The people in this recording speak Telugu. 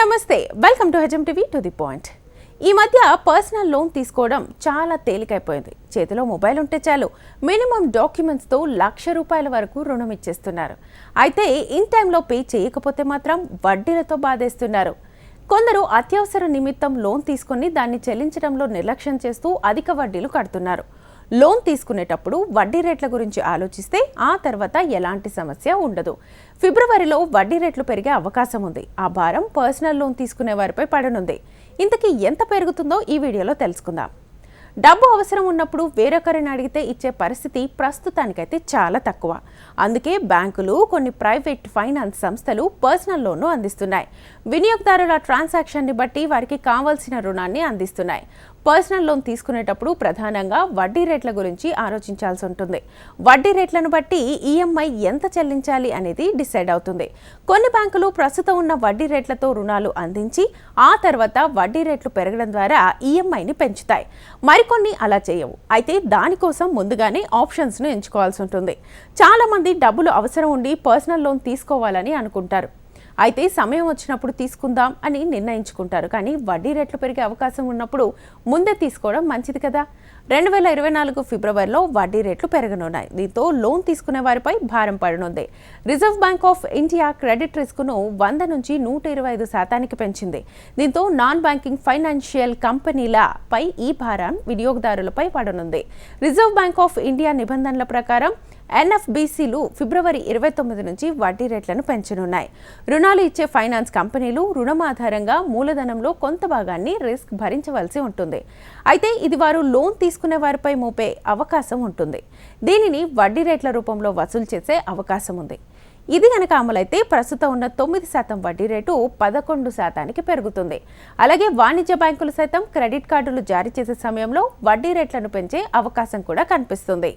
నమస్తే welcome to HM TV to the point. ఈ మధ్య పర్సనల్ లోన్ తీసుకోవడం చాలా తేలికైపోయింది. చేతిలో మొబైల్ ఉంటే చాలు మినిమం డాక్యుమెంట్స్తో ₹1,00,000 వరకు రుణం ఇచ్చేస్తున్నారు. అయితే ఇన్ టైంలో పే చేయకపోతే మాత్రం వడ్డీలతో బాధేస్తున్నారు. కొందరు అత్యవసర నిమిత్తం లోన్ తీసుకుని దాన్ని చెల్లించడంలో నిర్లక్ష్యం చేస్తూ అధిక వడ్డీలు కడుతున్నారు. లోన్ తీసుకునేటప్పుడు వడ్డీ రేట్ల గురించి ఆలోచిస్తే ఆ తర్వాత ఎలాంటి సమస్య ఉండదు. ఫిబ్రవరిలో వడ్డీ రేట్లు పెరిగే అవకాశం ఉంది. ఆ భారం పర్సనల్ లోన్ తీసుకునే వారిపై పడనుంది. ఇంతకీ ఎంత పెరుగుతుందో ఈ వీడియోలో తెలుసుకుందాం. డబ్బు అవసరం ఉన్నప్పుడు వేరొకరిని అడిగితే ఇచ్చే పరిస్థితి ప్రస్తుతానికైతే చాలా తక్కువ. అందుకే బ్యాంకులు, కొన్ని ప్రైవేట్ ఫైనాన్స్ సంస్థలు పర్సనల్ లోన్ను అందిస్తున్నాయి. వినియోగదారుల ట్రాన్సాక్షన్ని బట్టి వారికి కావాల్సిన రుణాన్ని అందిస్తున్నాయి. పర్సనల్ లోన్ తీసుకునేటప్పుడు ప్రధానంగా వడ్డీ రేట్ల గురించి ఆలోచించాల్సి ఉంటుంది. వడ్డీ రేట్లను బట్టి ఈఎంఐ ఎంత చెల్లించాలి అనేది డిసైడ్ అవుతుంది. కొన్ని బ్యాంకులు ప్రస్తుతం ఉన్న వడ్డీ రేట్లతో రుణాలు అందించి ఆ తర్వాత వడ్డీ రేట్లు పెరగడం ద్వారా ఈఎంఐని పెంచుతాయి. మరికొన్ని అలా చేయవు. అయితే దానికోసం ముందుగానే ఆప్షన్స్ను ఎంచుకోవాల్సి ఉంటుంది. చాలా మంది డబ్బులు అవసరం ఉండి పర్సనల్ లోన్ తీసుకోవాలని అనుకుంటారు. అయితే సమయం వచ్చినప్పుడు తీసుకుందాం అని నిర్ణయించుకుంటారు. కానీ వడ్డీ రేట్లు పెరిగే అవకాశం ఉన్నప్పుడు ముందే తీసుకోవడం మంచిది కదా. 2024 ఫిబ్రవరిలో వడ్డీ రేట్లు పెరగనున్నాయి. దీంతో లోన్ తీసుకునే వారిపై భారం పడనుంది. Reserve Bank of India credit రిస్క్ను 100 నుంచి 125% పెంచింది. దీంతో నాన్ బ్యాంకింగ్ ఫైనాన్షియల్ కంపెనీలపై ఈ భారం వినియోగదారులపై పడనుంది. రిజర్వ్ బ్యాంక్ ఆఫ్ ఇండియా నిబంధనల ప్రకారం ఎన్ఎఫ్బిసిలు ఫిబ్రవరి 29 నుంచి వడ్డీ రేట్లను పెంచనున్నాయి. రుణాలు ఇచ్చే ఫైనాన్స్ కంపెనీలు రుణం ఆధారంగా మూలధనంలో కొంత భాగాన్ని రిస్క్ భరించవలసి ఉంటుంది. అయితే ఇది వారు లోన్ తీసుకునే వారిపై మోపే అవకాశం ఉంటుంది. దీనిని వడ్డీ రేట్ల రూపంలో వసూలు చేసే అవకాశం ఉంది. ఇది గనక అమలైతే ప్రస్తుతం ఉన్న 9% వడ్డీ రేటు 11% పెరుగుతుంది. అలాగే వాణిజ్య బ్యాంకులు సైతం క్రెడిట్ కార్డులు జారీ చేసే సమయంలో వడ్డీ రేట్లను పెంచే అవకాశం కూడా కనిపిస్తుంది.